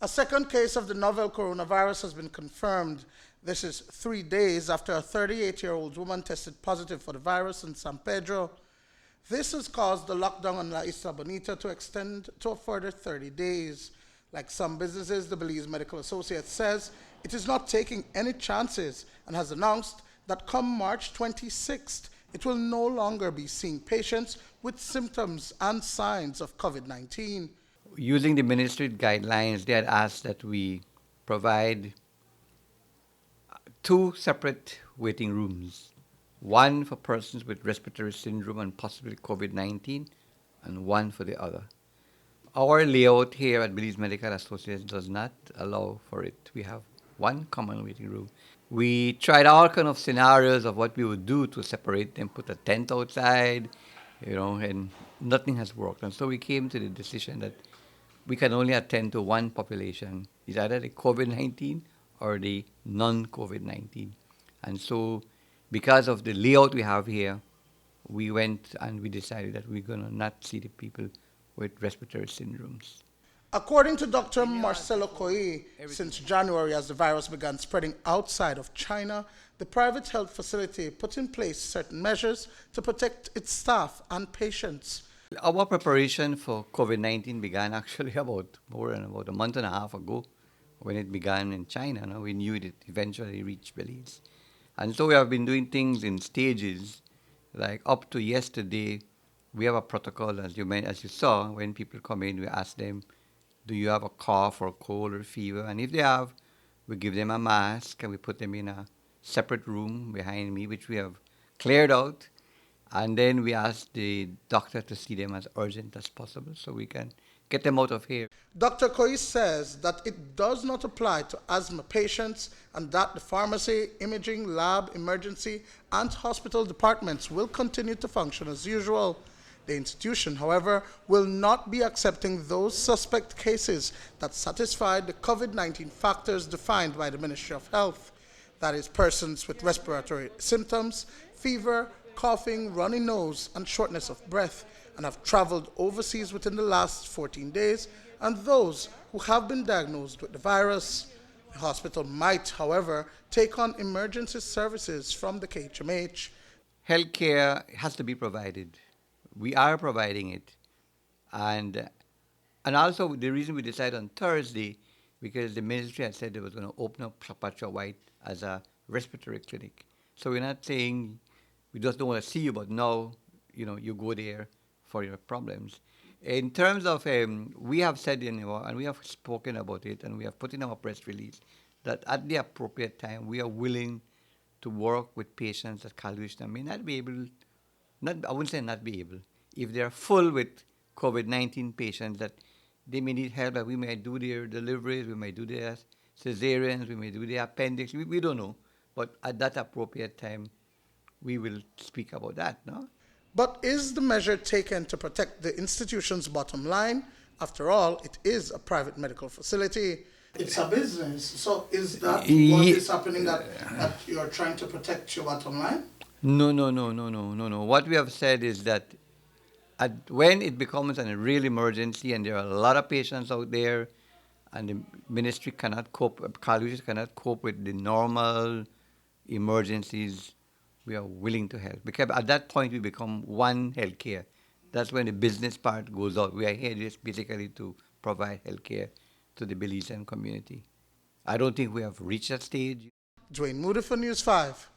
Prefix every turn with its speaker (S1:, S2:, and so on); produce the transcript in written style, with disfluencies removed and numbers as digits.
S1: A second case of the novel coronavirus has been confirmed. This is 3 days after a 38-year-old woman tested positive for the virus in San Pedro. This has caused the lockdown on La Isla Bonita to extend to a further 30 days. Like some businesses, the Belize Medical Associate says it is not taking any chances and has announced that come March 26th, it will no longer be seeing patients with symptoms and signs of COVID-19.
S2: Using the ministry guidelines, they had asked that we provide 2 separate waiting rooms. One for persons with respiratory syndrome and possibly COVID-19, and one for the other. Our layout here at Belize Medical Associate does not allow for it. We have one common waiting room. We tried all kind of scenarios of what we would do to separate them, put a tent outside, and nothing has worked. And so we came to the decision that we can only attend to one population. It's either the COVID-19 or the non-COVID-19. And so because of the layout we have here, we went and we decided that we're going to not see the people with respiratory syndromes.
S1: According to Dr. Marcelo Coy, since January as the virus began spreading outside of China, the private health facility put in place certain measures to protect its staff and patients.
S2: Our preparation for COVID-19 began actually about a month and a half ago when it began in China. No? We knew it eventually reached Belize. And so we have been doing things in stages. Like up to yesterday, we have a protocol, as you saw, when people come in, we ask them, do you have a cough or a cold or fever? And if they have, we give them a mask and we put them in a separate room behind me, which we have cleared out. And then we ask the doctor to see them as urgent as possible so we can get them out of here.
S1: Dr. Coy says that it does not apply to asthma patients and that the pharmacy, imaging, lab, emergency, and hospital departments will continue to function as usual. The institution, however, will not be accepting those suspect cases that satisfy the COVID-19 factors defined by the Ministry of Health. That is, persons with respiratory symptoms, fever, coughing, runny nose, and shortness of breath, and have traveled overseas within the last 14 days, and those who have been diagnosed with the virus. The hospital might, however, take on emergency services from the KHMH.
S2: Healthcare has to be provided. We are providing it. And also the reason we decided on Thursday, because the ministry had said they was going to open up Patria White as a respiratory clinic. So we're not saying we just don't want to see you, but now, you go there for your problems. In terms of, we have said, and we have spoken about it, and we have put in our press release, that at the appropriate time, we are willing to work with patients that Calvish may not be able, I wouldn't say not be able, if they're full with COVID-19 patients that they may need help, that we may do their deliveries, we may do their cesareans, we may do their appendix, we don't know. But at that appropriate time, we will speak about that, no?
S1: But is the measure taken to protect the institution's bottom line? After all, it is a private medical facility. It's a business. So is that what is happening, that you're trying to protect your bottom line?
S2: No. What we have said is that when it becomes a real emergency and there are a lot of patients out there and the ministry cannot cope, colleges cannot cope with the normal emergencies, we are willing to help. Because at that point, we become one healthcare. That's when the business part goes out. We are here just basically to provide healthcare to the Belizean community. I don't think we have reached that stage.
S1: Duane Moody for News 5.